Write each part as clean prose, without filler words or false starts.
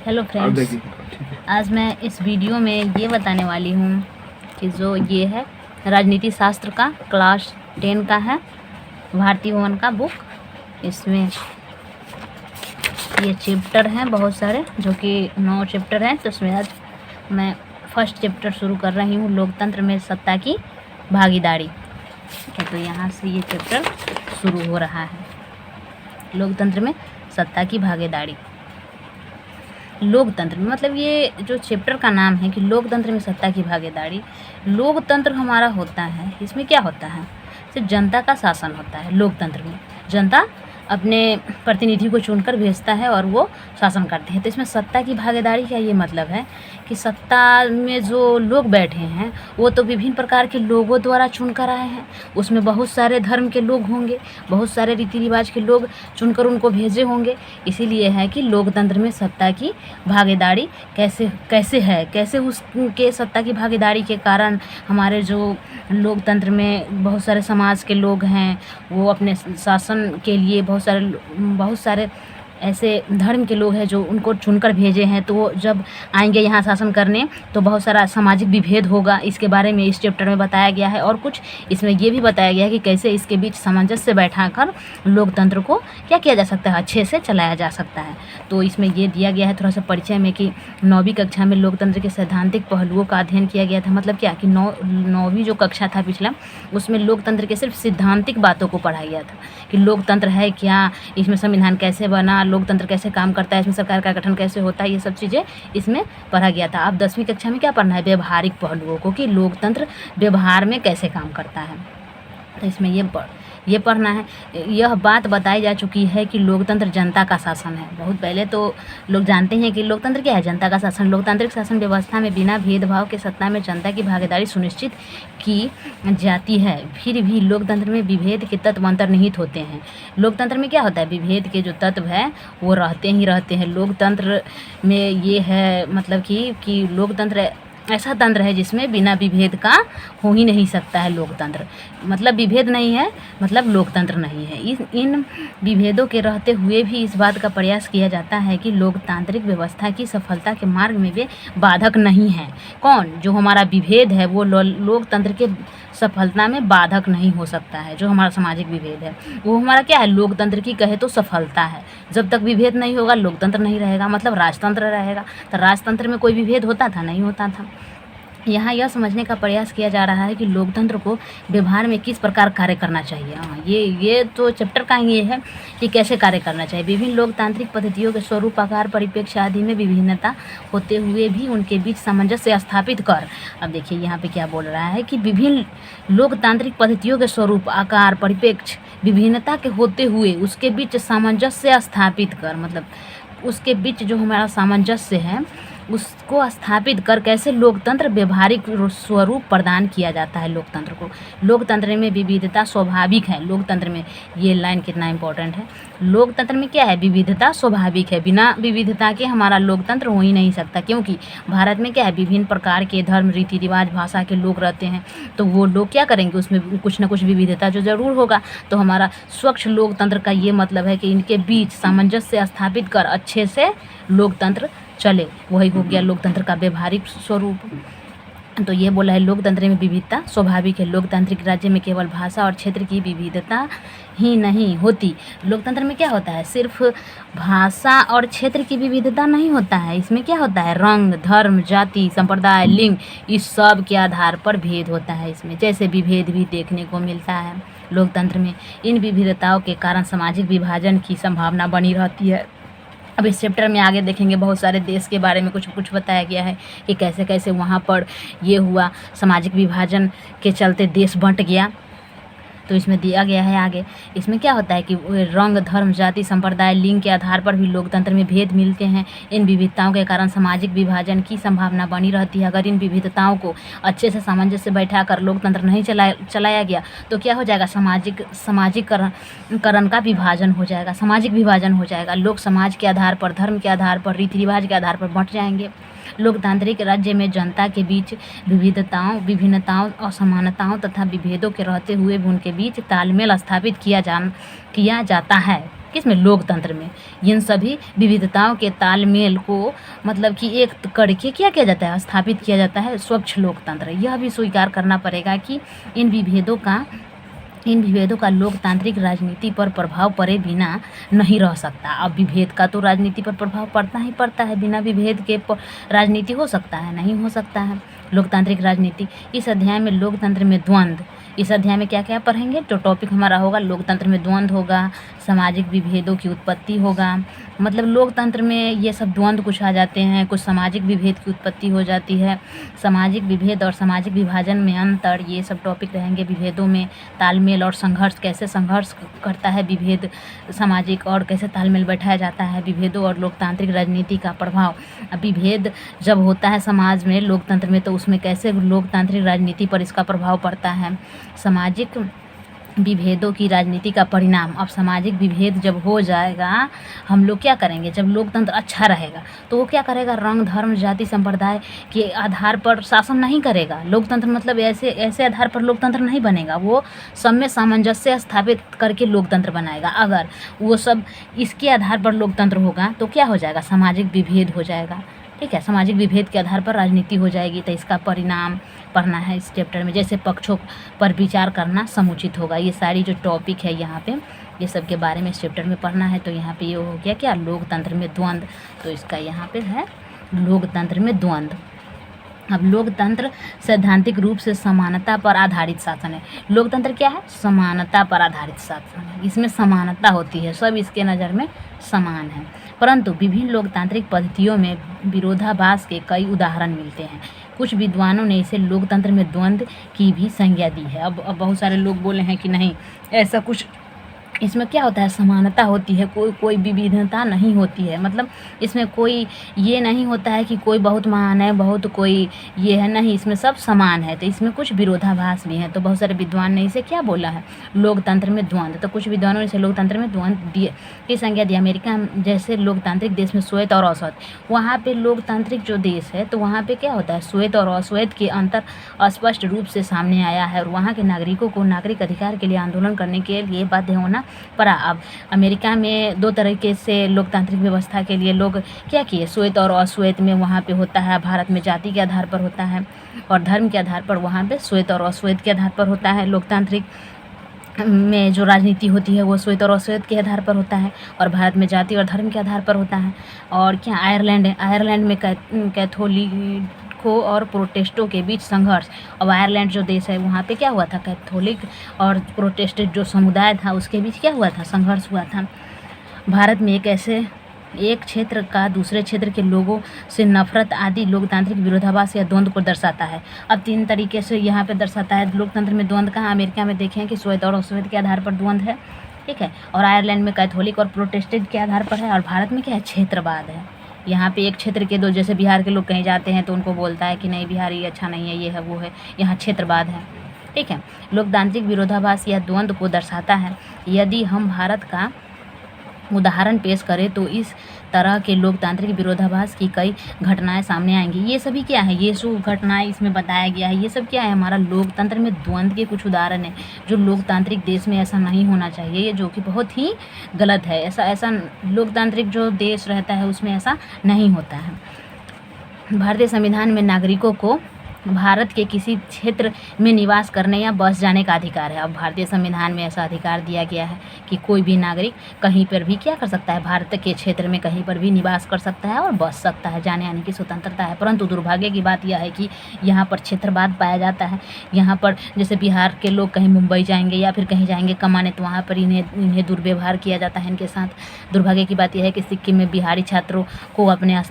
Hello friends, आज मैं इस वीडियो में ये बताने वाली हूँ कि जो ये है राजनीति शास्त्र का क्लास 10 का है, भारतीय भवन का बुक। इसमें ये चैप्टर हैं बहुत सारे, जो कि 9 चैप्टर हैं। तो इसमें आज मैं फर्स्ट चैप्टर शुरू कर रही हूँ, लोकतंत्र में सत्ता की भागीदारी। तो यहाँ से ये चैप्टर शुरू हो रहा है, लोकतंत्र में सत्ता की भागीदारी। लोकतंत्र मतलब ये जो चैप्टर का नाम है कि लोकतंत्र में सत्ता की भागीदारी। लोकतंत्र हमारा होता है, इसमें क्या होता है, सिर्फ जनता का शासन होता है। लोकतंत्र में जनता अपने प्रतिनिधि को चुनकर भेजता है और वो शासन करते हैं। तो इसमें सत्ता की भागीदारी का ये मतलब है कि सत्ता में जो लोग बैठे हैं वो तो विभिन्न प्रकार के लोगों द्वारा चुनकर आए हैं। उसमें बहुत सारे धर्म के लोग होंगे, बहुत सारे रीति रिवाज के लोग चुनकर उनको भेजे होंगे। इसीलिए है कि लोकतंत्र में सत्ता की भागीदारी कैसे उसके सत्ता की भागीदारी के कारण हमारे जो लोकतंत्र में बहुत सारे समाज के लोग हैं वो अपने शासन के लिए बहुत सारे ऐसे धर्म के लोग हैं जो उनको चुनकर भेजे हैं। तो वो जब आएंगे यहाँ शासन करने तो बहुत सारा सामाजिक विभेद होगा। इसके बारे में इस चैप्टर में बताया गया है। और कुछ इसमें ये भी बताया गया है कि कैसे इसके बीच सामंजस्य बैठाकर लोकतंत्र को क्या किया जा सकता है, अच्छे से चलाया जा सकता है। तो इसमें ये दिया गया है थोड़ा सा परिचय में कि 9वीं कक्षा में लोकतंत्र के सैद्धांतिक पहलुओं का अध्ययन किया गया था। मतलब क्या कि 9वीं जो कक्षा था पिछला, उसमें लोकतंत्र के सिर्फ सिद्धांतिक बातों को पढ़ाया गया था कि लोकतंत्र है क्या, इसमें संविधान कैसे बना, लोकतंत्र कैसे काम करता है, इसमें सरकार का गठन कैसे होता है, ये सब चीज़ें इसमें पढ़ा गया था। अब 10वीं कक्षा में क्या पढ़ना है, व्यवहारिक पहलुओं को कि लोकतंत्र व्यवहार में कैसे काम करता है। तो इसमें ये पढ़ना है। यह बात बताई जा चुकी है कि लोकतंत्र जनता का शासन है। बहुत पहले तो लोग जानते हैं कि लोकतंत्र क्या है, जनता का शासन। लोकतांत्रिक शासन व्यवस्था में बिना भेदभाव के सत्ता में जनता की भागीदारी सुनिश्चित की जाती है। फिर भी लोकतंत्र में विभेद के तत्व अंतर्निहित होते हैं। लोकतंत्र में क्या होता है, विभेद के जो तत्व है वो रहते हैं। लोकतंत्र में ये है मतलब कि लोकतंत्र ऐसा तंत्र है जिसमें बिना विभेद का हो ही नहीं सकता है। लोकतंत्र मतलब विभेद नहीं है, मतलब लोकतंत्र नहीं है। इन विभेदों के रहते हुए भी इस बात का प्रयास किया जाता है कि लोकतांत्रिक व्यवस्था की सफलता के मार्ग में वे बाधक नहीं हैं। कौन, जो हमारा विभेद है वो लोकतंत्र के सफलता में बाधक नहीं हो सकता है। जो हमारा सामाजिक विभेद है वो हमारा क्या है, लोकतंत्र की कहे तो सफलता है। जब तक विभेद नहीं होगा लोकतंत्र नहीं रहेगा, मतलब राजतंत्र रहेगा। तो राजतंत्र में कोई विभेद होता था, नहीं होता था। यहाँ यह समझने का प्रयास किया जा रहा है कि लोकतंत्र को व्यवहार में किस प्रकार कार्य करना चाहिए। ये तो चैप्टर का ये है कि कैसे कार्य करना चाहिए। विभिन्न लोकतांत्रिक पद्धतियों के स्वरूप, आकार, परिप्रेक्ष्य आदि में विभिन्नता होते हुए भी उनके बीच सामंजस्य स्थापित कर। अब देखिए यहाँ पे क्या बोल रहा है कि विभिन्न लोकतांत्रिक पद्धतियों के स्वरूप, आकार, परिप्रेक्ष्य विभिन्नता के होते हुए उसके बीच सामंजस्य स्थापित कर, मतलब उसके बीच जो हमारा सामंजस्य है उसको स्थापित कर कैसे लोकतंत्र व्यवहारिक स्वरूप प्रदान किया जाता है लोकतंत्र को। लोकतंत्र में विविधता स्वाभाविक है। लोकतंत्र में ये लाइन कितना इम्पोर्टेंट है। लोकतंत्र में क्या है, विविधता स्वाभाविक है। बिना विविधता के हमारा लोकतंत्र हो ही नहीं सकता, क्योंकि भारत में क्या है, विभिन्न प्रकार के धर्म, रीति रिवाज, भाषा के लोग रहते हैं। तो वो लोग क्या करेंगे, उसमें कुछ ना कुछ विविधता जो ज़रूर होगा। तो हमारा स्वच्छ लोकतंत्र का ये मतलब है कि इनके बीच सामंजस्य स्थापित कर अच्छे से लोकतंत्र चले, वही हो गया लोकतंत्र का व्यवहारिक स्वरूप। तो ये बोला है लोकतंत्र में विविधता स्वाभाविक है। लोकतांत्रिक राज्य में केवल भाषा और क्षेत्र की विविधता ही नहीं होती। लोकतंत्र में क्या होता है, सिर्फ भाषा और क्षेत्र की विविधता नहीं होता है। इसमें क्या होता है, रंग, धर्म, जाति, संप्रदाय, लिंग, इस सब के आधार पर भेद होता है। इसमें जैसे विभेद भी देखने को मिलता है लोकतंत्र में। इन विविधताओं के कारण सामाजिक विभाजन की संभावना बनी रहती है। अब इस चैप्टर में आगे देखेंगे बहुत सारे देश के बारे में कुछ बताया गया है कि कैसे कैसे वहाँ पर ये हुआ, सामाजिक विभाजन के चलते देश बंट गया। तो इसमें दिया गया है आगे। इसमें क्या होता है कि रंग, धर्म, जाति, संप्रदाय, लिंग के आधार पर भी लोकतंत्र में भेद मिलते हैं। इन विविधताओं के कारण सामाजिक विभाजन की संभावना बनी रहती है। अगर इन विविधताओं को अच्छे से सामंजस्य बैठाकर लोकतंत्र नहीं चलाया गया तो क्या हो जाएगा, सामाजिककरण का विभाजन हो जाएगा, सामाजिक विभाजन हो जाएगा। लोग समाज के आधार पर, धर्म के आधार पर, रीति रिवाज के आधार पर बंट जाएंगे। लोकतांत्रिक राज्य में जनता के बीच विभिन्नताओं, असमानताओं तथा विभेदों के रहते हुए भी उनके बीच तालमेल स्थापित किया जाता है। किसमें? लोकतंत्र में। इन सभी विविधताओं के तालमेल को मतलब कि एक करके क्या किया जाता है? स्थापित किया जाता है स्वच्छ लोकतंत्र। यह भी स्वीकार करना पड़ेगा कि इन विभेदों का लोकतांत्रिक राजनीति पर प्रभाव पड़े बिना नहीं रह सकता। अब विभेद का तो राजनीति पर प्रभाव पड़ता ही पड़ता है, बिना विभेद के राजनीति हो सकता है? नहीं हो सकता है। लोकतांत्रिक राजनीति, इस अध्याय में लोकतंत्र में द्वंद्व, इस अध्याय में क्या क्या पढ़ेंगे? जो टॉपिक हमारा होगा, लोकतंत्र में द्वंद्व होगा, सामाजिक विभेदों की उत्पत्ति होगा। मतलब लोकतंत्र में ये सब द्वंद्व कुछ आ जाते हैं, कुछ सामाजिक विभेद की उत्पत्ति हो जाती है, सामाजिक विभेद और सामाजिक विभाजन में अंतर, ये सब टॉपिक रहेंगे। विभेदों में तालमेल और संघर्ष, कैसे संघर्ष करता है विभेद सामाजिक, और कैसे तालमेल बैठाया जाता है विभेदों और लोकतांत्रिक राजनीति का प्रभाव। विभेद जब होता है समाज में, लोकतंत्र में, तो उसमें कैसे लोकतांत्रिक राजनीति पर इसका प्रभाव पड़ता है। सामाजिक विभेदों की राजनीति का परिणाम, अब सामाजिक विभेद जब हो जाएगा, हम लोग क्या करेंगे? जब लोकतंत्र अच्छा रहेगा तो वो क्या करेगा? रंग, धर्म, जाति, संप्रदाय के आधार पर शासन नहीं करेगा। लोकतंत्र मतलब ऐसे आधार पर लोकतंत्र नहीं बनेगा, वो सब में सामंजस्य स्थापित करके लोकतंत्र बनाएगा। अगर वो सब इसके आधार पर लोकतंत्र होगा तो क्या हो जाएगा? सामाजिक विभेद हो जाएगा। ठीक है, सामाजिक विभेद के आधार पर राजनीति हो जाएगी, तो इसका परिणाम पढ़ना है इस चैप्टर में। जैसे पक्षों पर विचार करना समुचित होगा। ये सारी जो टॉपिक है यहाँ पे, ये सब के बारे में इस चैप्टर में पढ़ना है। तो यहाँ पे ये हो गया क्या? लोकतंत्र में द्वंद्व। तो इसका यहाँ पे है लोकतंत्र में द्वंद्व। अब लोकतंत्र सैद्धांतिक रूप से समानता पर आधारित शासन है। लोकतंत्र क्या है? समानता पर आधारित शासन है। इसमें समानता होती है, सब इसके नज़र में समान है, परंतु विभिन्न लोकतांत्रिक पद्धतियों में विरोधाभास के कई उदाहरण मिलते हैं। कुछ विद्वानों ने इसे लोकतंत्र में द्वंद्व की भी संज्ञा दी है। अब बहुत सारे लोग बोले हैं कि नहीं, ऐसा कुछ इसमें क्या होता है? समानता होती है, कोई विविधता नहीं होती है। मतलब इसमें कोई ये नहीं होता है कि कोई बहुत महान है, बहुत कोई ये है, नहीं, इसमें सब समान है। तो इसमें कुछ विरोधाभास भी हैं। तो बहुत सारे विद्वान ने इसे क्या बोला है? लोकतंत्र में द्वंद्व। तो कुछ विद्वानों ने इसे लोकतंत्र में द्वंद्व की संज्ञा दी। अमेरिका जैसे लोकतांत्रिक देश में श्वेत और अश्वेत, वहाँ पे लोकतांत्रिक जो देश है तो वहाँ पे क्या होता है? श्वेत और अश्वेत के अंतर स्पष्ट रूप से सामने आया है, और वहाँ के नागरिकों को नागरिक अधिकार के लिए आंदोलन करने के लिए बाध्य होना पड़ा। अब अमेरिका में दो तरीके से लोकतांत्रिक व्यवस्था के लिए लोग क्या किए? श्वेत और अश्वेत में वहाँ पे होता है। भारत में जाति के आधार पर होता है और धर्म के आधार पर, वहाँ पे श्वेत और अश्वेत के आधार पर होता है। लोकतांत्रिक में जो राजनीति होती है वो श्वेत और अश्वेत के आधार पर होता है, और भारत में जाति और धर्म के आधार पर होता है। और क्या आयरलैंड है? आयरलैंड में कैथोलिकों और प्रोटेस्टों के बीच संघर्ष। अब आयरलैंड जो देश है वहाँ पे क्या हुआ था? कैथोलिक और प्रोटेस्टेंट जो समुदाय था उसके बीच क्या हुआ था? संघर्ष हुआ था। भारत में एक क्षेत्र का दूसरे क्षेत्र के लोगों से नफरत आदि लोकतांत्रिक विरोधाभास या द्वंद्व को दर्शाता है। अब तीन तरीके से यहाँ पे दर्शाता है लोकतंत्र में द्वंद्व का। अमेरिका में देखें कि श्वेत और अश्वेत के आधार पर द्वंद्व है, ठीक है, और आयरलैंड में कैथोलिक और प्रोटेस्टेंट के आधार पर है, और भारत में क्या है? क्षेत्रवाद है। यहाँ पे एक क्षेत्र के दो, जैसे बिहार के लोग कहीं जाते हैं तो उनको बोलता है कि नहीं बिहारी अच्छा नहीं है, ये है वो है, यहाँ क्षेत्रवाद है। ठीक है, लोकतांत्रिक विरोधाभास या द्वंद्व को दर्शाता है। यदि हम भारत का उदाहरण पेश करें तो इस तरह के लोकतांत्रिक विरोधाभास की कई घटनाएं सामने आएंगी। ये सभी क्या है? ये जो घटनाएं इसमें बताया गया है ये सब क्या है? हमारा लोकतंत्र में द्वंद्व के कुछ उदाहरण है। जो लोकतांत्रिक देश में ऐसा नहीं होना चाहिए, ये जो कि बहुत ही गलत है। ऐसा लोकतांत्रिक जो देश रहता है उसमें ऐसा नहीं होता है। भारतीय संविधान में नागरिकों को भारत के किसी क्षेत्र में निवास करने या बस जाने का अधिकार है। अब भारतीय संविधान में ऐसा अधिकार दिया गया है कि कोई भी नागरिक कहीं पर भी क्या कर सकता है? भारत के क्षेत्र में कहीं पर भी निवास कर सकता है और बस सकता है, जाने आने की स्वतंत्रता है। परंतु दुर्भाग्य की बात यह है कि यहाँ पर क्षेत्रवाद पाया जाता है। यहाँ पर जैसे बिहार के लोग कहीं मुंबई जाएंगे या फिर कहीं जाएंगे कमाने, तो वहाँ पर इन्हें दुर्व्यवहार किया जाता है इनके साथ। दुर्भाग्य की बात यह है कि सिक्किम में बिहारी छात्रों को अपने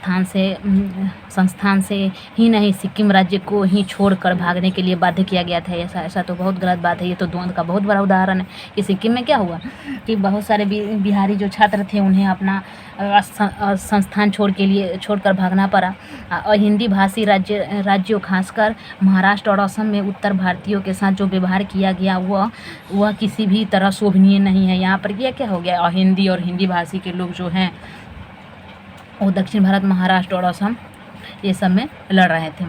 संस्थान से ही नहीं, सिक्किम राज्य को ही छोड़कर भागने के लिए बाध्य किया गया था। ऐसा तो बहुत गलत बात है। ये तो द्वंद्व का बहुत बड़ा उदाहरण है कि सिक्किम में क्या हुआ कि बहुत सारे बिहारी जो छात्र थे उन्हें अपना संस्थान छोड़कर भागना पड़ा। हिंदी भाषी राज्यों खासकर महाराष्ट्र और असम में उत्तर भारतीयों के साथ जो व्यवहार किया गया वह किसी भी तरह शोभनीय नहीं है। यहाँ पर क्या हो गया? हिंदी और हिंदी भाषी के लोग जो हैं वो दक्षिण भारत, महाराष्ट्र और असम ये सब में लड़ रहे थे।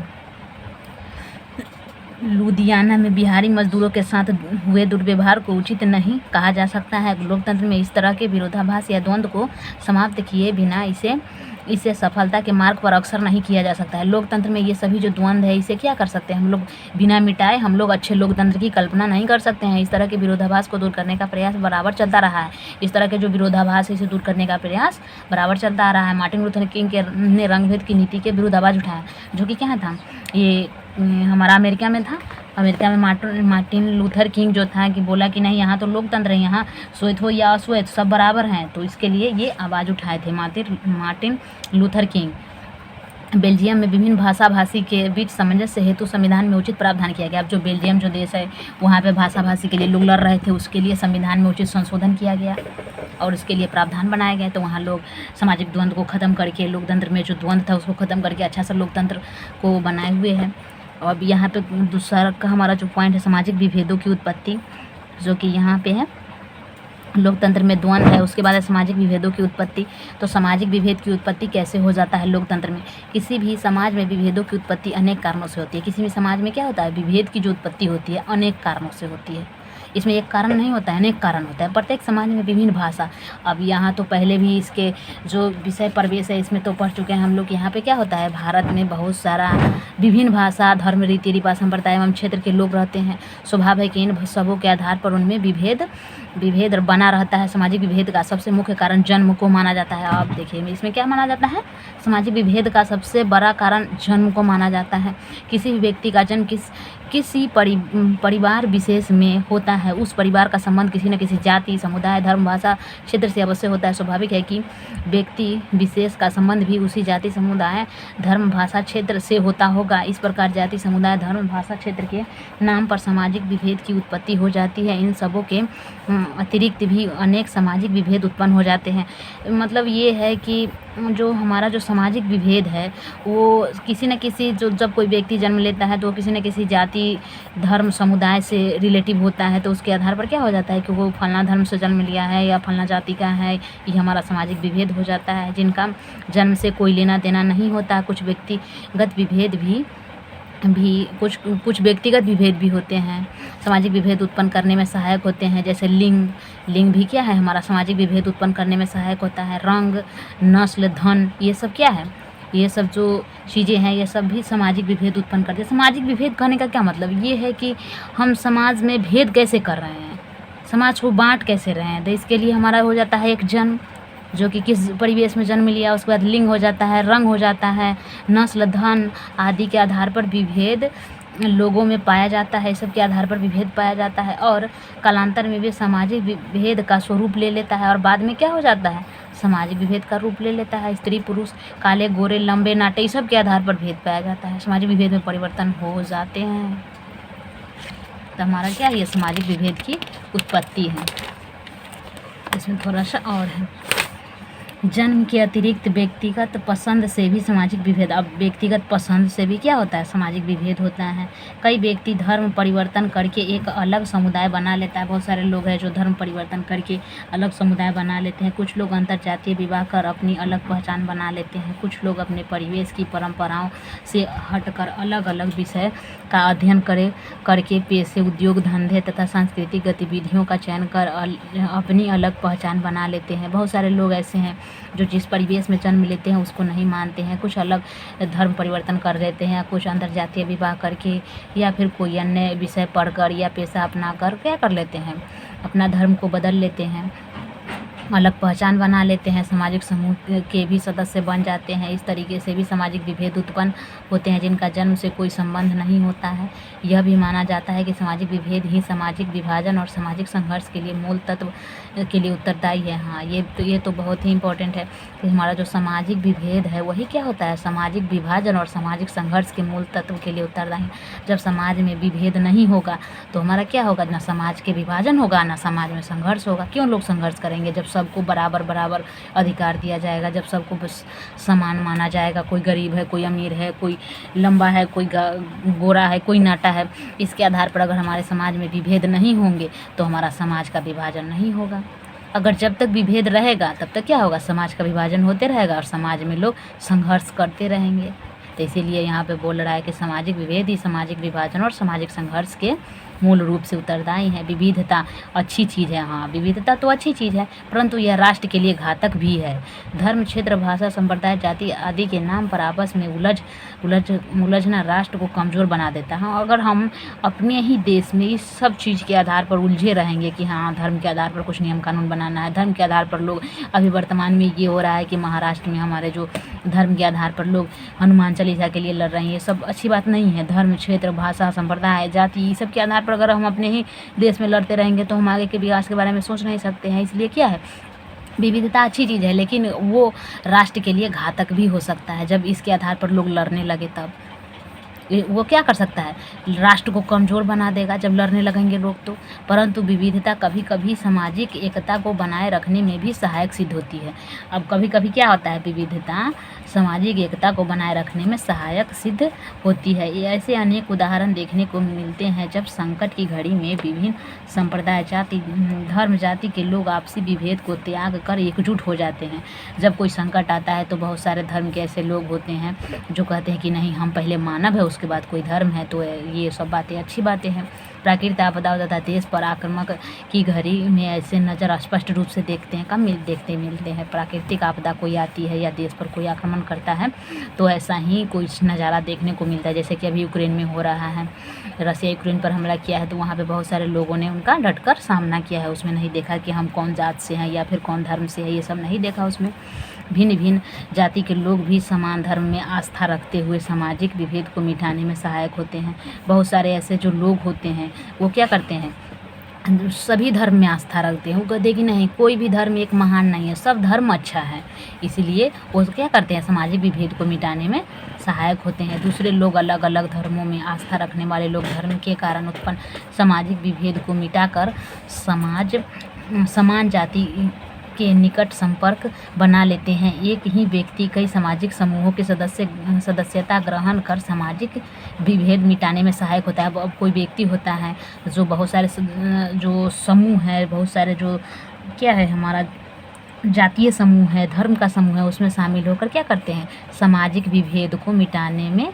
लुधियाना में बिहारी मजदूरों के साथ हुए दुर्व्यवहार को उचित नहीं कहा जा सकता है। लोकतंत्र में इस तरह के विरोधाभास या द्वंद्व को समाप्त किए बिना इसे सफलता के मार्ग पर अक्सर नहीं किया जा सकता है। लोकतंत्र में ये सभी जो द्वंद्व है इसे क्या कर सकते हैं हम लोग बिना मिटाए? हम लोग अच्छे लोकतंत्र की कल्पना नहीं कर सकते हैं। इस तरह के विरोधाभास को दूर करने का प्रयास बराबर चलता रहा है। इस तरह के जो विरोधाभास है इसे दूर करने का प्रयास बराबर चलता आ रहा है। मार्टिन लूथर किंग ने रंगभेद की नीति के विरुद्ध आवाज़ उठाया, जो कि क्या था, ये हमारा अमेरिका में था। अमेरिका में मार्टिन लूथर किंग जो था कि बोला कि नहीं, यहाँ तो लोकतंत्र है, यहाँ श्वेत हो या अश्वेत सब बराबर हैं। तो इसके लिए ये आवाज़ उठाए थे मार्टिन लूथर किंग। बेल्जियम में विभिन्न भाषा भाषी के बीच सामंजस्य हेतु संविधान में उचित प्रावधान किया गया। अब जो बेल्जियम जो देश है वहाँ पे भाषा भाषी के लिए लोग लड़ रहे थे, उसके लिए संविधान में उचित संशोधन किया गया और इसके लिए प्रावधान बनाए गए। तो वहाँ लोग सामाजिक द्वंद्व को ख़त्म करके, लोकतंत्र में जो द्वंद्व था उसको ख़त्म करके अच्छा सा लोकतंत्र को बनाए हुए हैं। और अब यहाँ पे दूसरा का हमारा जो पॉइंट है सामाजिक विभेदों की उत्पत्ति, जो कि यहाँ पे है लोकतंत्र में द्वंद्व है, उसके बाद है सामाजिक विभेदों की उत्पत्ति। तो सामाजिक विभेद की उत्पत्ति कैसे हो जाता है लोकतंत्र में? किसी भी समाज में विभेदों की उत्पत्ति अनेक कारणों से होती है। किसी भी समाज में क्या होता है, विभेद की जो उत्पत्ति होती है अनेक कारणों से होती है। इसमें एक कारण नहीं होता है, अनेक कारण होता है। प्रत्येक समाज में विभिन्न भाषा, अब यहाँ तो पहले भी इसके जो विषय प्रवेश है इसमें तो पढ़ चुके हैं हम लोग। यहाँ पे क्या होता है, भारत में बहुत सारा विभिन्न भाषा, धर्म, रीति रिवाज, संप्रदाय एवं क्षेत्र के लोग रहते हैं। स्वभाव है कि इन सबों के आधार पर उनमें विभेद बना रहता है। सामाजिक विभेद का सबसे मुख्य कारण जन्म को माना जाता है। आप देखिए इसमें क्या माना जाता है, सामाजिक विभेद का सबसे बड़ा कारण जन्म को माना जाता है। किसी भी व्यक्ति का जन्म किसी परिवार विशेष में होता है, उस परिवार का संबंध किसी न किसी जाति, समुदाय, धर्म, भाषा, क्षेत्र से अवश्य होता है। स्वाभाविक है कि व्यक्ति विशेष का संबंध भी उसी जाति, समुदाय, धर्म, भाषा, क्षेत्र से होता होगा। इस प्रकार जाति, समुदाय, धर्म, भाषा, क्षेत्र के नाम पर सामाजिक विभेद की उत्पत्ति हो जाती है। इन सबों के अतिरिक्त भी अनेक सामाजिक विभेद उत्पन्न हो जाते हैं। मतलब ये है कि जो हमारा जो सामाजिक विभेद है वो किसी न किसी, जो जब कोई व्यक्ति जन्म लेता है तो किसी न किसी जाति, धर्म, समुदाय से रिलेटिव होता है। तो उसके आधार पर क्या हो जाता है कि वो फलना धर्म से जन्म लिया है या फलना जाति का है, ये हमारा सामाजिक विभेद हो जाता है, जिनका जन्म से कोई लेना देना नहीं होता। कुछ व्यक्तिगत विभेद भी कुछ व्यक्तिगत विभेद भी होते हैं, सामाजिक विभेद उत्पन्न करने में सहायक होते हैं। जैसे लिंग भी क्या है, हमारा सामाजिक विभेद उत्पन्न करने में सहायक होता है। रंग, नस्ल, धन, ये सब क्या है, ये सब जो चीज़ें हैं ये सब भी सामाजिक विभेद उत्पन्न करते हैं। सामाजिक विभेद कहने का क्या मतलब, ये है कि हम समाज में भेद कैसे कर रहे हैं, समाज को बांट कैसे रहे हैं। तो इसके लिए हमारा हो जाता है एक जन्म, जो कि किस परिवेश में जन्म लिया, उसके बाद लिंग हो जाता है, रंग हो जाता है, नस्ल, धन आदि के आधार पर विभेद लोगों में पाया जाता है। सब के आधार पर विभेद पाया जाता है और कालांतर में भी सामाजिक विभेद का स्वरूप ले लेता है और बाद में क्या हो जाता है, सामाजिक विभेद का रूप ले लेता है। स्त्री पुरुष, काले गोरे, लंबे नाटे, सब के आधार पर भेद पाया जाता है। सामाजिक विभेद में परिवर्तन हो जाते हैं। तो हमारा क्या है, ये सामाजिक विभेद की उत्पत्ति है। इसमें थोड़ा सा और है, जन्म के अतिरिक्त व्यक्तिगत पसंद से भी सामाजिक विभेद। अब व्यक्तिगत पसंद से भी क्या होता है, सामाजिक विभेद होता है। कई व्यक्ति धर्म परिवर्तन करके एक अलग समुदाय बना लेता है। बहुत सारे लोग हैं जो धर्म परिवर्तन करके अलग समुदाय बना लेते हैं। कुछ लोग अंतर्जातीय विवाह कर अपनी अलग पहचान बना लेते हैं। कुछ लोग अपने परिवेश की परंपराओं से हटकर अलग अलग विषय का अध्ययन करके पेशे, उद्योग, धंधे तथा सांस्कृतिक गतिविधियों का चयन कर अपनी अलग पहचान बना लेते हैं। बहुत सारे लोग ऐसे हैं जो जिस परिवेश में जन्म लेते हैं उसको नहीं मानते हैं। कुछ अलग धर्म परिवर्तन कर देते हैं, कुछ अंतर्जातीय विवाह करके या फिर कोई अन्य विषय पढ़कर या पेशा अपना कर क्या कर लेते हैं, अपना धर्म को बदल लेते हैं, अलग पहचान बना लेते हैं, सामाजिक समूह के भी सदस्य बन जाते हैं। इस तरीके से भी सामाजिक विभेद उत्पन्न होते हैं जिनका जन्म से कोई संबंध नहीं होता है। यह भी माना जाता है कि सामाजिक विभेद ही सामाजिक विभाजन और सामाजिक संघर्ष के लिए मूल तत्व के लिए उत्तरदायी है। हाँ, ये तो बहुत ही इम्पोर्टेंट है कि हमारा जो सामाजिक विभेद है वही क्या होता है, सामाजिक विभाजन और सामाजिक संघर्ष के मूल तत्व के लिए उत्तरदायी है। जब समाज में विभेद नहीं होगा तो हमारा क्या होगा, ना समाज के विभाजन होगा, ना समाज में संघर्ष होगा। क्यों लोग संघर्ष करेंगे जब सबको बराबर अधिकार दिया जाएगा, जब सबको बस समान माना जाएगा। कोई गरीब है, कोई अमीर है, कोई लंबा है, कोई गोरा है, कोई नाटा है। इसके आधार पर अगर हमारे समाज में विभेद नहीं होंगे तो हमारा समाज का विभाजन नहीं होगा। अगर जब तक विभेद रहेगा तब तक क्या होगा, समाज का विभाजन होते रहेगा और समाज में लोग संघर्ष करते रहेंगे। तो इसीलिए यहाँ पे बोल रहा है कि सामाजिक विभेद ही सामाजिक विभाजन और सामाजिक संघर्ष के मूल रूप से उत्तरदायी है। विविधता अच्छी चीज़ है, हाँ विविधता तो अच्छी चीज़ है, परंतु यह राष्ट्र के लिए घातक भी है। धर्म, क्षेत्र, भाषा, संप्रदाय, जाति आदि के नाम पर आपस में उलझना राष्ट्र को कमज़ोर बना देता है। अगर हम अपने ही देश में इस सब चीज़ के आधार पर उलझे रहेंगे कि हाँ धर्म के आधार पर कुछ नियम कानून बनाना है, धर्म के आधार पर लोग, अभी वर्तमान में ये हो रहा है कि महाराष्ट्र में हमारे जो धर्म के आधार पर लोग हनुमान चालीसा के लिए लड़ रहे हैं, ये सब अच्छी बात नहीं है। धर्म, क्षेत्र, भाषा, संप्रदाय, जाति, ये सब के आधार पर अगर हम अपने ही देश में लड़ते रहेंगे तो हम आगे के विकास के बारे में सोच नहीं सकते हैं। इसलिए क्या है, विविधता अच्छी चीज़ है, लेकिन वो राष्ट्र के लिए घातक भी हो सकता है। जब इसके आधार पर लोग लड़ने लगे तब वो क्या कर सकता है, राष्ट्र को कमज़ोर बना देगा जब लड़ने लगेंगे लोग तो। परंतु विविधता कभी कभी सामाजिक एकता को बनाए रखने में भी सहायक सिद्ध होती है। अब कभी कभी क्या होता है, विविधता सामाजिक एकता को बनाए रखने में सहायक सिद्ध होती है। ये ऐसे अनेक उदाहरण देखने को मिलते हैं जब संकट की घड़ी में विभिन्न संप्रदाय, जाति, धर्म, जाति के लोग आपसी विभेद को त्याग कर एकजुट हो जाते हैं। जब कोई संकट आता है तो बहुत सारे धर्म के ऐसे लोग होते हैं जो कहते हैं कि नहीं, हम पहले मानव है उसके बाद कोई धर्म है, तो ये सब बातें अच्छी बातें हैं। प्राकृतिक आपदा तथा देश पर आक्रमण की घड़ी में ऐसे नज़र स्पष्ट रूप से देखते हैं, कम देखते मिलते हैं। प्राकृतिक आपदा कोई आती है या देश पर कोई आक्रमण करता है तो ऐसा ही कोई नज़ारा देखने को मिलता है। जैसे कि अभी यूक्रेन में हो रहा है, रसिया यूक्रेन पर हमला किया है, तो वहाँ पे बहुत सारे लोगों ने उनका डटकर सामना किया है। उसमें नहीं देखा कि हम कौन जात से हैं या फिर कौन धर्म से है, ये सब नहीं देखा। उसमें भिन्न भिन्न जाति के लोग भी समान धर्म में आस्था रखते हुए सामाजिक विभेद को मिटाने में सहायक होते हैं। बहुत सारे ऐसे जो लोग होते हैं वो क्या करते हैं, सभी धर्म में आस्था रखते हैं। वो कहते हैं कि नहीं, कोई भी धर्म एक महान नहीं है, सब धर्म अच्छा है। इसीलिए वो क्या करते हैं, सामाजिक विभेद को मिटाने में सहायक होते हैं। दूसरे लोग, अलग अलग धर्मों में आस्था रखने वाले लोग धर्म के कारण उत्पन्न सामाजिक विभेद को मिटाकर समान जाति के निकट संपर्क बना लेते हैं। एक ही व्यक्ति कई सामाजिक समूहों के सदस्यता ग्रहण कर सामाजिक विभेद मिटाने में सहायक होता है। अब कोई व्यक्ति होता है जो बहुत सारे जो समूह है, बहुत सारे जो क्या है हमारा जातीय समूह है, धर्म का समूह है, उसमें शामिल होकर क्या करते हैं, सामाजिक विभेद को मिटाने में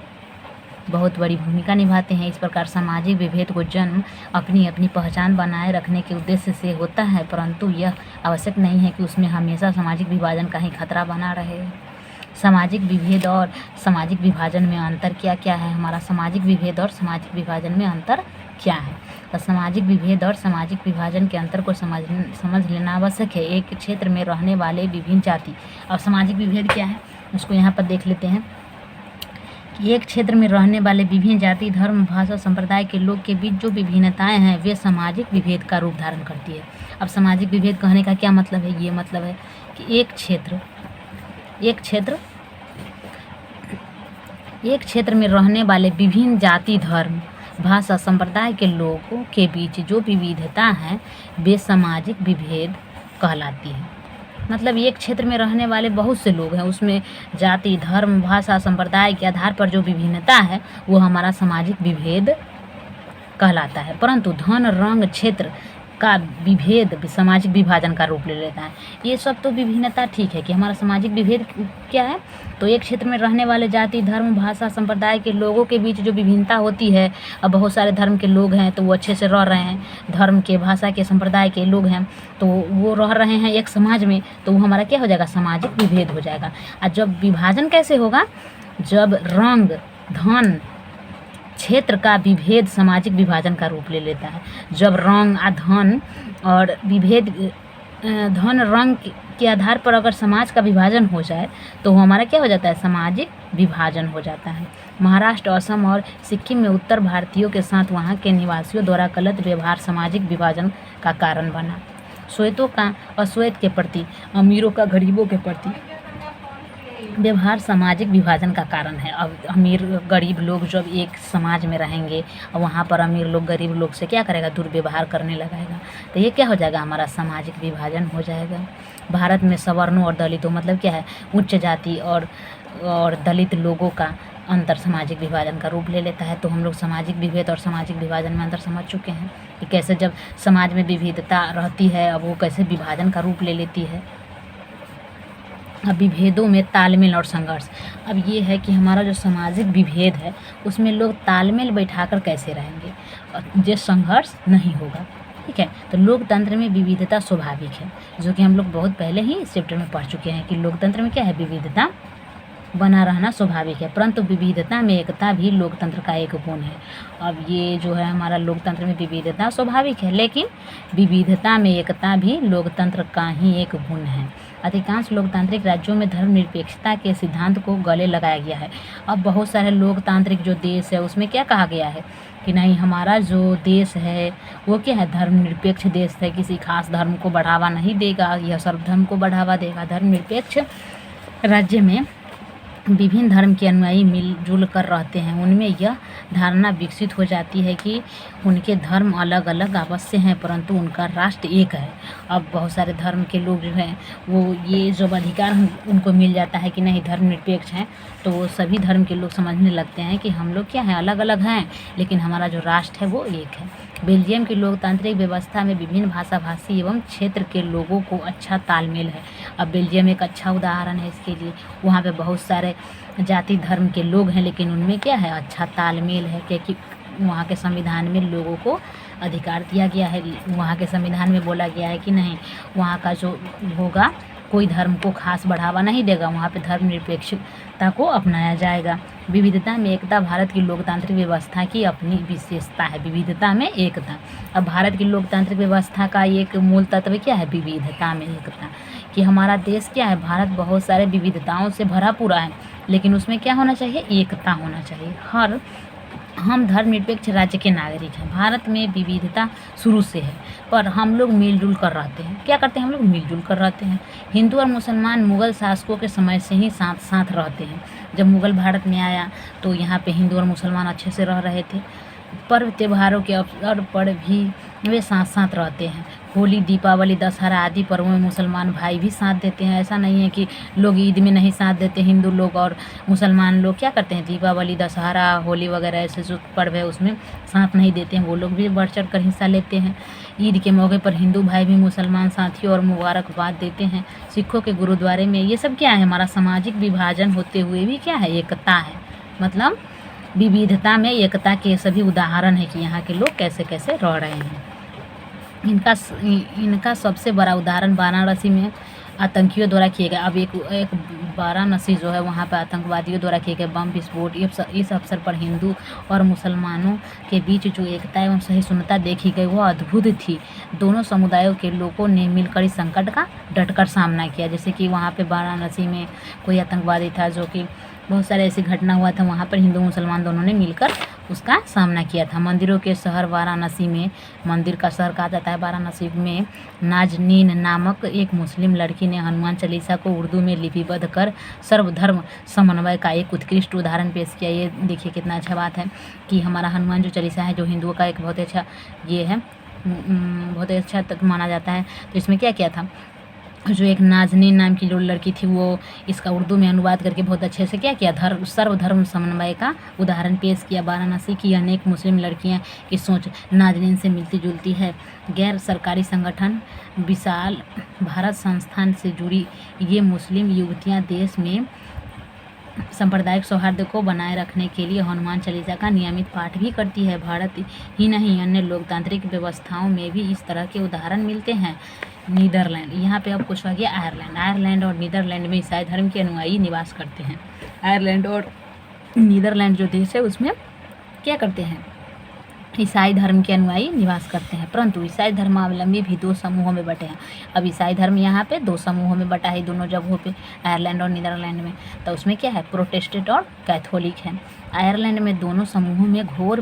बहुत बड़ी भूमिका निभाते हैं। इस प्रकार सामाजिक विभेद को जन्म अपनी अपनी पहचान बनाए रखने के उद्देश्य से होता है, परंतु यह आवश्यक नहीं है कि उसमें हमेशा सामाजिक विभाजन का ही खतरा बना रहे। सामाजिक विभेद और सामाजिक विभाजन में अंतर क्या क्या है, हमारा सामाजिक विभेद और सामाजिक विभाजन में अंतर क्या है। तो सामाजिक विभेद और सामाजिक विभाजन के अंतर को समझ लेना आवश्यक है। एक क्षेत्र में रहने वाले विभिन्न जाति, और सामाजिक विभेद क्या है उसको यहाँ पर देख लेते हैं। एक क्षेत्र में रहने वाले विभिन्न जाति, धर्म, भाषा, संप्रदाय के लोग के बीच जो विभिन्नताएं हैं वे सामाजिक विभेद का रूप धारण करती है। अब सामाजिक विभेद कहने का क्या मतलब है, ये मतलब है कि एक क्षेत्र में रहने वाले विभिन्न जाति, धर्म, भाषा, संप्रदाय के लोगों के बीच जो विविधता है वे सामाजिक विभेद कहलाती है। मतलब एक क्षेत्र में रहने वाले बहुत से लोग हैं, उसमें जाति, धर्म, भाषा, संप्रदाय के आधार पर जो विभिन्नता है वो हमारा सामाजिक विभेद कहलाता है। परंतु धन, रंग, क्षेत्र का विभेद सामाजिक विभाजन का रूप ले लेता है। ये सब तो विभिन्नता ठीक है कि हमारा सामाजिक विभेद क्या है, तो एक क्षेत्र में रहने वाले जाति, धर्म, भाषा, संप्रदाय के लोगों के बीच जो विभिन्नता होती है। अब बहुत सारे धर्म के लोग हैं तो वो अच्छे से रह रहे हैं, धर्म के, भाषा के, संप्रदाय के लोग हैं तो वो रह रहे हैं एक समाज में, तो वो हमारा क्या हो जाएगा, सामाजिक विभेद हो जाएगा। और जब विभाजन कैसे होगा, जब रंग, धन, क्षेत्र का विभेद सामाजिक विभाजन का रूप ले लेता है। जब रंग, धन और विभेद, धन, रंग के आधार पर अगर समाज का विभाजन हो जाए तो हमारा क्या हो जाता है, सामाजिक विभाजन हो जाता है। महाराष्ट्र, असम और सिक्किम में उत्तर भारतीयों के साथ वहाँ के निवासियों द्वारा गलत व्यवहार सामाजिक विभाजन का कारण बना। श्वेतों का अश्वेत के प्रति, अमीरों का गरीबों के प्रति व्यवहार सामाजिक विभाजन का कारण है। अब अमीर गरीब लोग जब एक समाज में रहेंगे और वहाँ पर अमीर लोग गरीब लोग से क्या करेगा, दुर्व्यवहार करने लगाएगा, तो ये क्या हो जाएगा, हमारा सामाजिक विभाजन हो जाएगा। भारत में सवर्णों और दलितों, मतलब क्या है, उच्च जाति और दलित लोगों का अंतर सामाजिक विभाजन का रूप ले लेता है। तो हम लोग सामाजिक विभेद और सामाजिक विभाजन में अंतर समझ चुके हैं कि कैसे जब समाज में विविधता रहती है अब वो कैसे विभाजन का रूप ले लेती है। विभेदों में तालमेल और संघर्ष। अब ये है कि हमारा जो सामाजिक विभेद है उसमें लोग तालमेल बैठाकर कैसे रहेंगे और ये संघर्ष नहीं होगा। ठीक है, तो लोकतंत्र में विविधता स्वाभाविक है, जो कि हम लोग बहुत पहले ही इस चैप्टर में पढ़ चुके हैं कि लोकतंत्र में क्या है, विविधता बना रहना स्वाभाविक है, परंतु विविधता में एकता भी लोकतंत्र का एक गुण है। अब ये जो है हमारा लोकतंत्र में विविधता स्वाभाविक है, लेकिन विविधता में एकता भी लोकतंत्र का ही एक गुण है। अधिकांश लोकतांत्रिक राज्यों में धर्मनिरपेक्षता के सिद्धांत को गले लगाया गया है। अब बहुत सारे लोकतांत्रिक जो देश है उसमें क्या कहा गया है कि नहीं, हमारा जो देश है वो क्या है, धर्मनिरपेक्ष देश है, किसी खास धर्म को बढ़ावा नहीं देगा, यह सर्वधर्म को बढ़ावा देगा। धर्मनिरपेक्ष राज्य में विभिन्न धर्म के अनुयायी मिलजुल कर रहते हैं, उनमें यह धारणा विकसित हो जाती है कि उनके धर्म अलग अलग अवश्य हैं, परंतु उनका राष्ट्र एक है। अब बहुत सारे धर्म के लोग जो हैं वो ये जब अधिकार उनको मिल जाता है कि नहीं धर्मनिरपेक्ष हैं, तो सभी धर्म के लोग समझने लगते हैं कि हम लोग क्या हैं, अलग अलग हैं, लेकिन हमारा जो राष्ट्र है वो एक है। बेल्जियम की लोकतांत्रिक व्यवस्था में विभिन्न भाषा भाषी एवं क्षेत्र के लोगों को अच्छा तालमेल है। अब बेल्जियम एक अच्छा उदाहरण है इसके लिए, वहाँ पे बहुत सारे जाति धर्म के लोग हैं, लेकिन उनमें क्या है, अच्छा तालमेल है, क्योंकि वहाँ के संविधान में लोगों को अधिकार दिया गया है। वहाँ के संविधान में बोला गया है कि नहीं, वहाँ का जो होगा कोई धर्म को खास बढ़ावा नहीं देगा, वहाँ पे धर्मनिरपेक्षता को अपनाया जाएगा। विविधता में एकता भारत की लोकतांत्रिक व्यवस्था की अपनी विशेषता है, विविधता में एकता। अब भारत की लोकतांत्रिक व्यवस्था का एक मूल तत्व क्या है, विविधता में एकता, कि हमारा देश क्या है, भारत बहुत सारे विविधताओं से भरा पूरा है, लेकिन उसमें क्या होना चाहिए, एकता होना चाहिए। हम धर्मनिरपेक्ष राज्य के नागरिक हैं। भारत में विविधता शुरू से है, पर हम लोग मिलजुल कर रहते हैं। क्या करते हैं, हम लोग मिलजुल कर रहते हैं। हिंदू और मुसलमान मुग़ल शासकों के समय से ही साथ साथ रहते हैं। जब मुग़ल भारत में आया तो यहाँ पे हिंदू और मुसलमान अच्छे से रह रहे थे। पर्व त्योहारों के अवसर पर भी वे साथ साथ रहते हैं। होली, दीपावली, दशहरा आदि पर्वों में मुसलमान भाई भी साथ देते हैं। ऐसा नहीं है कि लोग ईद में नहीं साथ देते, हिंदू लोग और मुसलमान लोग क्या करते हैं, दीपावली, दशहरा, होली वगैरह ऐसे जो पर्व है उसमें साथ नहीं देते हैं, वो लोग भी बढ़ चढ़ कर हिस्सा लेते हैं। ईद के मौके पर हिंदू भाई भी मुसलमान साथियों और मुबारकबाद देते हैं। सिखों के गुरुद्वारे में ये सब क्या है, हमारा सामाजिक विभाजन होते हुए भी क्या है, एकता है। मतलब विविधता में एकता के सभी उदाहरण है कि यहाँ के लोग कैसे कैसे रह रहे हैं। इनका सबसे बड़ा उदाहरण वाराणसी में आतंकियों द्वारा किए गए। अब एक वाराणसी जो है वहाँ पर आतंकवादियों द्वारा किए गए बम विस्फोट, इस अवसर पर हिंदू और मुसलमानों के बीच जो एकता एवं सहिष्णुता देखी गई वो अद्भुत थी। दोनों समुदायों के लोगों ने मिलकर इस संकट का डटकर सामना किया। जैसे कि वहाँ पे वाराणसी में कोई आतंकवादी था, जो कि बहुत सारे ऐसी घटना हुआ था, वहाँ पर हिंदू मुसलमान दोनों ने मिलकर उसका सामना किया था। मंदिरों के शहर वाराणसी में, मंदिर का शहर कहा जाता है वाराणसी में, नाजनीन नामक एक मुस्लिम लड़की ने हनुमान चालीसा को उर्दू में लिपिबद्ध कर सर्वधर्म समन्वय का एक उत्कृष्ट उदाहरण पेश किया। ये देखिए कितना अच्छा बात है कि हमारा हनुमान जो चालीसा है, जो हिंदुओं का एक बहुत अच्छा ये है, बहुत अच्छा तक माना जाता है। तो इसमें क्या किया था, जो एक नाजनीन नाम की जो लड़की थी वो इसका उर्दू में अनुवाद करके बहुत अच्छे से क्या किया, सर्वधर्म समन्वय का उदाहरण पेश किया। वाराणसी की अनेक मुस्लिम लड़कियां की सोच नाजनीन से मिलती जुलती है। गैर सरकारी संगठन विशाल भारत संस्थान से जुड़ी ये मुस्लिम युवतियां देश में सांप्रदायिक सौहार्द को बनाए रखने के लिए हनुमान चालीसा का नियमित पाठ भी करती है। भारत ही नहीं, अन्य लोकतांत्रिक व्यवस्थाओं में भी इस तरह के उदाहरण मिलते हैं। नीदरलैंड, यहाँ पे अब कुछ आ गया आयरलैंड और नीदरलैंड में ईसाई धर्म के अनुयायी निवास करते हैं। आयरलैंड और नीदरलैंड जो देश है उसमें क्या करते हैं, ईसाई धर्म के अनुयायी निवास करते हैं, परंतु ईसाई धर्मावलंबी भी दो समूहों में बटे हैं। अब ईसाई धर्म यहाँ पे दो समूहों में बटा है, दोनों जगहों पे, आयरलैंड और नीदरलैंड में। तो उसमें क्या है, प्रोटेस्टेंट और कैथोलिक है। आयरलैंड में दोनों समूहों में घोर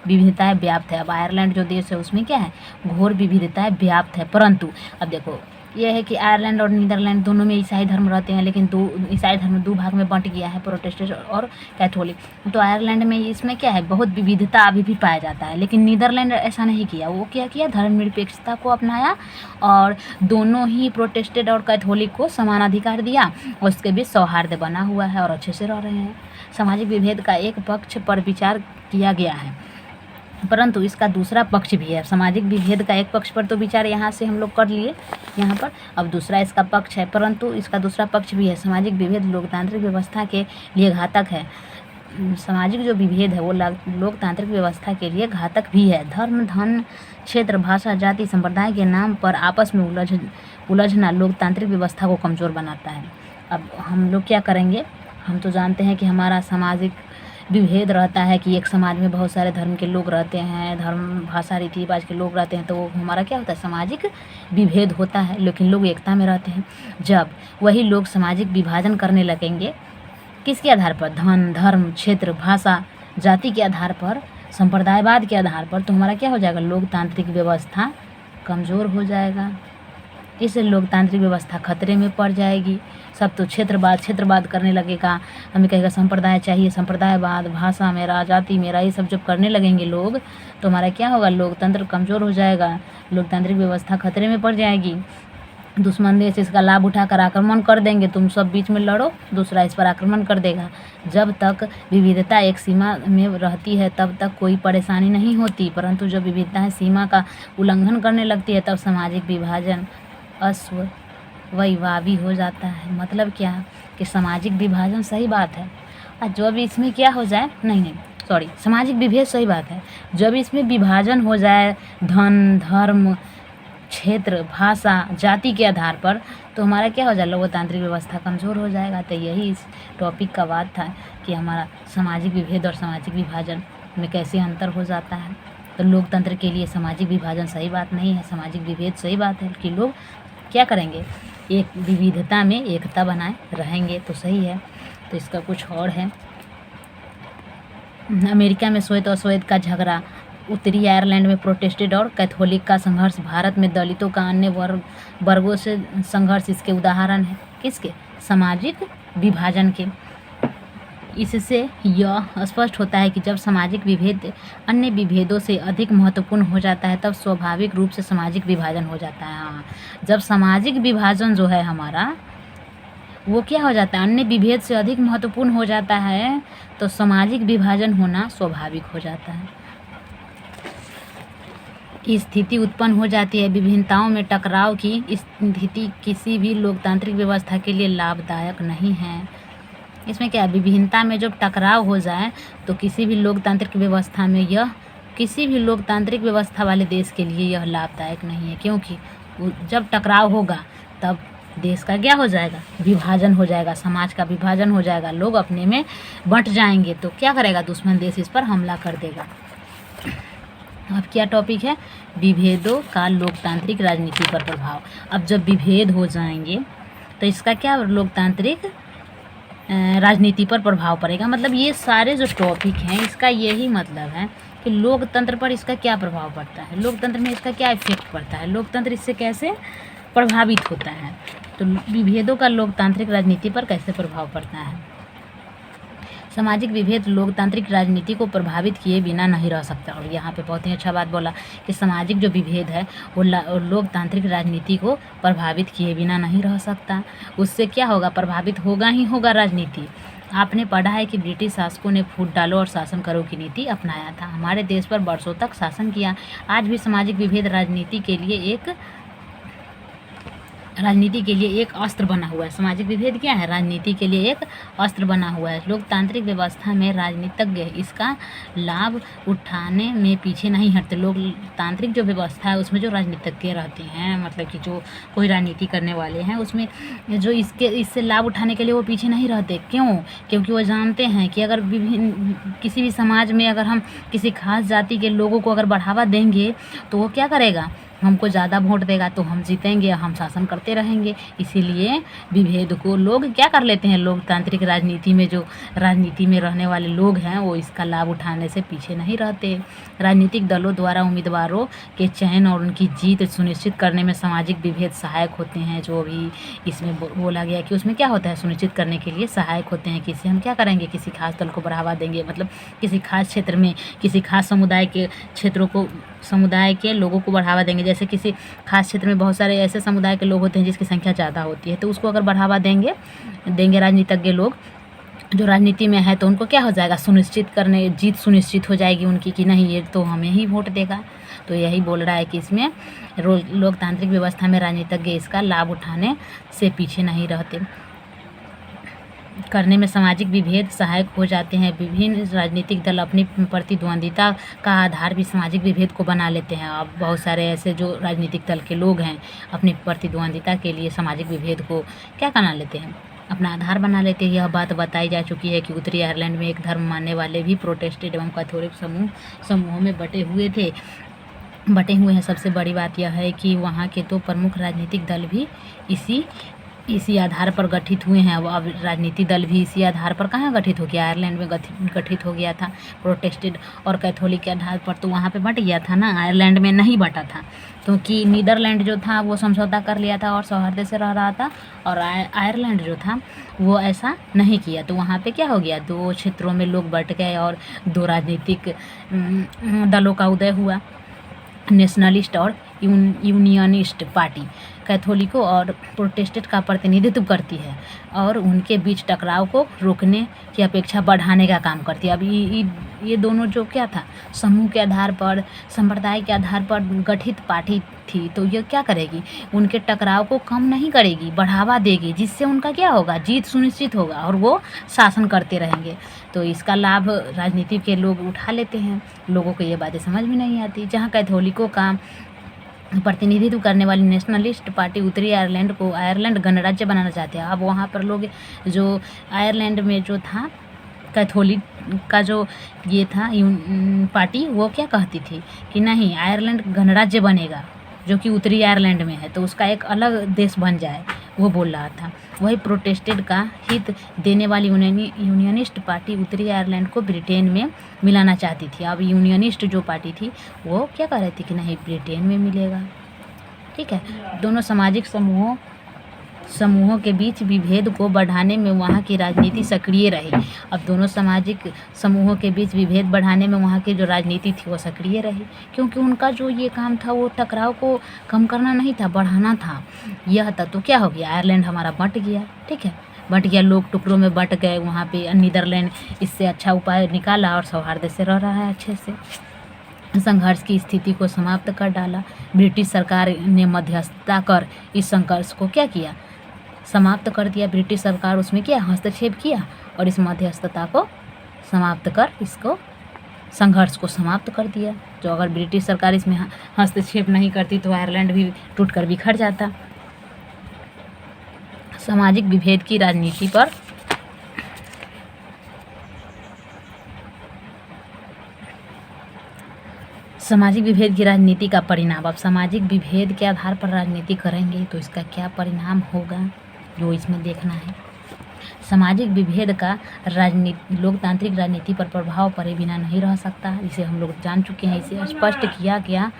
विविधताएं व्याप्त है। अब आयरलैंड जो देश है उसमें क्या है, घोर विविधताएं व्याप्त है, परंतु अब देखो यह है कि आयरलैंड और नीदरलैंड दोनों में ईसाई धर्म रहते हैं, लेकिन ईसाई धर्म दो भाग में बंट गया है, प्रोटेस्टेंट और कैथोलिक। तो आयरलैंड में इसमें क्या है, बहुत विविधता अभी भी पाया जाता है, लेकिन नीदरलैंड ऐसा नहीं किया। वो क्या किया, धर्मनिरपेक्षता को अपनाया और दोनों ही प्रोटेस्टेंट और कैथोलिक को समान अधिकार दिया, और उसके बीच सौहार्द बना हुआ है और अच्छे से रह रहे हैं। सामाजिक विभेद का एक पक्ष पर विचार किया गया है। परंतु इसका दूसरा पक्ष भी है। सामाजिक विभेद का एक पक्ष पर तो विचार यहाँ से हम लोग कर लिए यहाँ पर, अब दूसरा इसका पक्ष है, परंतु इसका दूसरा पक्ष भी है। सामाजिक विभेद लोकतांत्रिक व्यवस्था के लिए घातक है। सामाजिक जो विभेद है वो लोकतांत्रिक व्यवस्था के लिए घातक भी है। धर्म, धन, क्षेत्र, भाषा, जाति, संप्रदाय के नाम पर आपस में उलझना लोकतांत्रिक व्यवस्था को कमज़ोर बनाता है। अब हम लोग क्या करेंगे, हम तो जानते हैं कि हमारा सामाजिक विभेद रहता है कि एक समाज में बहुत सारे धर्म के लोग रहते हैं, धर्म, भाषा, रीति रिवाज के लोग रहते हैं, तो वो हमारा क्या होता है, सामाजिक विभेद होता है, लेकिन लोग एकता में रहते हैं। जब वही लोग सामाजिक विभाजन करने लगेंगे, किसके आधार पर, धन, धर्म, क्षेत्र, भाषा, जाति के आधार पर, संप्रदायवाद के आधार पर, तो हमारा क्या हो जाएगा, लोकतांत्रिक व्यवस्था कमज़ोर हो जाएगा। इससे लोकतांत्रिक व्यवस्था खतरे में पड़ जाएगी। सब तो क्षेत्रवाद करने लगेगा, हमें कहेगा संप्रदाय चाहिए, संप्रदायवाद, भाषा मेरा, जाति मेरा, ये सब जब करने लगेंगे लोग, तो हमारा क्या होगा, लोकतंत्र कमज़ोर हो जाएगा, लोकतांत्रिक व्यवस्था खतरे में पड़ जाएगी। दुश्मन देश इसका लाभ उठाकर आक्रमण कर देंगे, तुम सब बीच में लड़ो, दूसरा इस पर आक्रमण कर देगा। जब तक विविधता एक सीमा में रहती है तब तक कोई परेशानी नहीं होती, परंतु जब विविधता सीमा का उल्लंघन करने लगती है तब सामाजिक विभाजन अस्वैभावी हो जाता है। मतलब क्या कि सामाजिक विभाजन सही बात है, और जब इसमें क्या हो जाए, सामाजिक विभेद सही बात है, जब इसमें विभाजन हो जाए धन, धर्म, क्षेत्र, भाषा, जाति के आधार पर, तो हमारा क्या हो जाए, लोकतांत्रिक व्यवस्था कमज़ोर हो जाएगा। तो यही इस टॉपिक का बात था कि हमारा सामाजिक विभेद और सामाजिक विभाजन में कैसे अंतर हो जाता है। तो लोकतंत्र के लिए सामाजिक विभाजन सही बात नहीं है, सामाजिक विभेद सही बात है कि लोग क्या करेंगे, एक विविधता में एकता बनाए रहेंगे तो सही है। तो इसका कुछ और है, अमेरिका में श्वेत और श्वेत का झगड़ा, उत्तरी आयरलैंड में प्रोटेस्टेंट और कैथोलिक का संघर्ष, भारत में दलितों का अन्य वर्गों से संघर्ष इसके उदाहरण है। किसके, सामाजिक विभाजन के। इससे यह स्पष्ट होता है कि जब सामाजिक विभेद अन्य विभेदों से अधिक महत्वपूर्ण हो जाता है तब स्वाभाविक रूप से सामाजिक विभाजन हो जाता है। हाँ, जब सामाजिक विभाजन जो है हमारा वो क्या हो जाता है, अन्य विभेद से अधिक महत्वपूर्ण हो जाता है, तो सामाजिक विभाजन होना स्वाभाविक हो जाता है। स्थिति उत्पन्न हो जाती है। विभिन्नताओं में टकराव की स्थिति किसी भी लोकतांत्रिक व्यवस्था के लिए लाभदायक नहीं है। इसमें क्या, विभिन्नता में जब टकराव हो जाए तो किसी भी लोकतांत्रिक व्यवस्था में किसी भी लोकतांत्रिक व्यवस्था वाले देश के लिए यह लाभदायक नहीं है, क्योंकि जब टकराव होगा तब देश का क्या हो जाएगा, विभाजन हो जाएगा, समाज का विभाजन हो जाएगा, लोग अपने में बंट जाएंगे, तो क्या करेगा, दुश्मन देश इस पर हमला कर देगा। अब क्या टॉपिक है, विभेदों का लोकतांत्रिक राजनीति पर प्रभाव। अब जब विभेद हो जाएंगे तो इसका क्या लोकतांत्रिक राजनीति पर प्रभाव पड़ेगा। मतलब ये सारे जो टॉपिक हैं इसका यही मतलब है कि लोकतंत्र पर इसका क्या प्रभाव पड़ता है, लोकतंत्र में इसका क्या इफेक्ट पड़ता है, लोकतंत्र इससे कैसे प्रभावित होता है। तो विभेदों का लोकतांत्रिक राजनीति पर कैसे प्रभाव पड़ता है। सामाजिक विभेद लोकतांत्रिक राजनीति को प्रभावित किए बिना नहीं रह सकता। और यहाँ पे बहुत ही अच्छा बात बोला कि सामाजिक जो विभेद है वो लोकतांत्रिक राजनीति को प्रभावित किए बिना नहीं रह सकता। उससे क्या होगा, प्रभावित होगा ही होगा राजनीति। आपने पढ़ा है कि ब्रिटिश शासकों ने फूट डालो और शासन करो की नीति अपनाया था, हमारे देश पर वर्षों तक शासन किया। आज भी सामाजिक विभेद राजनीति के लिए एक अस्त्र बना हुआ है। सामाजिक विभेद क्या है, राजनीति के लिए एक अस्त्र बना हुआ है। लोकतांत्रिक व्यवस्था में राजनीतिज्ञ इसका लाभ उठाने में पीछे नहीं हटते। लोकतांत्रिक जो व्यवस्था है उसमें जो राजनीतिज्ञ रहते हैं, मतलब कि जो कोई राजनीति करने वाले हैं, उसमें जो इससे लाभ उठाने के लिए वो पीछे नहीं रहते। क्यों, क्योंकि वो जानते हैं कि अगर किसी भी समाज में अगर हम किसी खास जाति के लोगों को अगर बढ़ावा देंगे तो वो क्या करेगा, हमको ज़्यादा वोट देगा तो हम जीतेंगे, हम शासन करते रहेंगे। इसीलिए विभेद को लोग क्या कर लेते हैं, लोकतांत्रिक राजनीति में जो राजनीति में रहने वाले लोग हैं वो इसका लाभ उठाने से पीछे नहीं रहते। राजनीतिक दलों द्वारा उम्मीदवारों के चयन और उनकी जीत सुनिश्चित करने में सामाजिक विभेद सहायक होते हैं। जो भी इसमें बोला गया कि उसमें क्या होता है, सुनिश्चित करने के लिए सहायक होते हैं। किसी हम क्या करेंगे, किसी खास दल को बढ़ावा देंगे, मतलब किसी खास क्षेत्र में किसी खास समुदाय के लोगों को बढ़ावा देंगे। जैसे किसी खास क्षेत्र में बहुत सारे ऐसे समुदाय के लोग होते हैं जिसकी संख्या ज़्यादा होती है, तो उसको अगर बढ़ावा देंगे राजनीतिज्ञ लोग, जो राजनीति में है तो उनको क्या हो जाएगा, सुनिश्चित करने, जीत सुनिश्चित हो जाएगी उनकी कि नहीं ये तो हमें ही वोट देगा। तो यही बोल रहा है कि इसमें लोकतांत्रिक व्यवस्था में राजनीतिज्ञ इसका लाभ उठाने से पीछे नहीं रहते। करने में सामाजिक विभेद सहायक हो जाते हैं। विभिन्न राजनीतिक दल अपनी प्रतिद्वंदिता का आधार भी सामाजिक विभेद को बना लेते हैं। अब बहुत सारे ऐसे जो राजनीतिक दल के लोग हैं अपनी प्रतिद्वंदिता के लिए सामाजिक विभेद को क्या बना लेते हैं, अपना आधार बना लेते हैं। यह बात बताई जा चुकी है कि उत्तरी आयरलैंड में एक धर्म मानने वाले भी प्रोटेस्टेंट एवं कैथोलिक समूहों में बटे हुए हैं। सबसे बड़ी बात यह है कि वहाँ के दो प्रमुख राजनीतिक दल भी इसी आधार पर गठित हुए हैं। अब राजनीतिक दल भी इसी आधार पर कहाँ गठित हो गया, आयरलैंड में गठित हो गया था। प्रोटेस्टेंट और कैथोलिक के आधार पर तो वहाँ पे बट गया था ना, आयरलैंड में नहीं बटा था, क्योंकि नीदरलैंड जो था वो समझौता कर लिया था और सौहार्द से रह रहा था, और आयरलैंड जो था वो ऐसा नहीं किया। तो वहाँ पे क्या हो गया, दो क्षेत्रों में लोग बट गए और दो राजनीतिक दलों का उदय हुआ, नेशनलिस्ट और यूनियनिस्ट पार्टी कैथोलिकों और प्रोटेस्टेंट का प्रतिनिधित्व करती है और उनके बीच टकराव को रोकने की अपेक्षा बढ़ाने का काम करती है। अब ये दोनों जो क्या था, समूह के आधार पर, संप्रदाय के आधार पर गठित पार्टी थी, तो ये क्या करेगी, उनके टकराव को कम नहीं करेगी, बढ़ावा देगी, जिससे उनका क्या होगा, जीत सुनिश्चित होगा और वो शासन करते रहेंगे। तो इसका लाभ राजनीति के लोग उठा लेते हैं। लोगों को ये बातें समझ में नहीं आती। जहाँ कैथोलिकों का प्रतिनिधित्व करने वाली नेशनलिस्ट पार्टी उत्तरी आयरलैंड को आयरलैंड गणराज्य बनाना चाहते हैं। अब वहाँ पर लोग जो आयरलैंड में जो था कैथोलिक का जो ये था पार्टी, वो क्या कहती थी कि नहीं आयरलैंड गणराज्य बनेगा जो कि उत्तरी आयरलैंड में है, तो उसका एक अलग देश बन जाए, वो बोल रहा था। वही प्रोटेस्टेंट का हित देने वाली यूनियनिस्ट पार्टी उत्तरी आयरलैंड को ब्रिटेन में मिलाना चाहती थी। अब यूनियनिस्ट जो पार्टी थी वो क्या कह रही थी कि नहीं ब्रिटेन में मिलेगा। ठीक है, दोनों सामाजिक समूहों के बीच विभेद को बढ़ाने में वहाँ की राजनीति सक्रिय रही। अब दोनों सामाजिक समूहों के बीच विभेद बढ़ाने में वहाँ की जो राजनीति थी वो सक्रिय रही, क्योंकि उनका जो ये काम था वो टकराव को कम करना नहीं था, बढ़ाना था। यह था तो क्या हो गया, आयरलैंड हमारा बट गया। ठीक है, बट गया, लोग टुकड़ों में बट गए। वहाँ पे नीदरलैंड इससे अच्छा उपाय निकाला और सौहार्द से रह रहा है अच्छे से। संघर्ष की स्थिति को समाप्त कर डाला। ब्रिटिश सरकार ने मध्यस्थता कर इस संघर्ष को क्या किया, समाप्त कर दिया। ब्रिटिश सरकार उसमें क्या हस्तक्षेप किया और इस मध्यस्थता को समाप्त कर इसको संघर्ष को समाप्त कर दिया। जो अगर ब्रिटिश सरकार इसमें हस्तक्षेप नहीं करती तो आयरलैंड भी टूटकर बिखर जाता। सामाजिक विभेद की राजनीति पर सामाजिक विभेद की राजनीति का परिणाम। अब सामाजिक विभेद के आधार पर राजनीति करेंगे तो इसका क्या परिणाम होगा, जो इसमें देखना है। सामाजिक विभेद का लोकतांत्रिक राजनीति पर प्रभाव पड़े बिना नहीं रह सकता, इसे हम लोग जान चुके हैं। इसे स्पष्ट किया गया।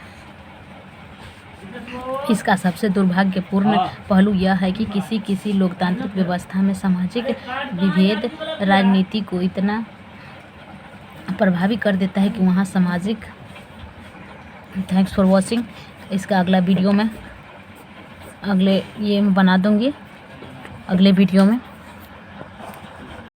इसका सबसे दुर्भाग्यपूर्ण पहलू यह है कि किसी लोकतांत्रिक व्यवस्था में सामाजिक विभेद राजनीति को इतना प्रभावी कर देता है कि वहाँ सामाजिक। Thanks for watching. इसका अगला वीडियो में मैं बना दूँगी अगले वीडियो में।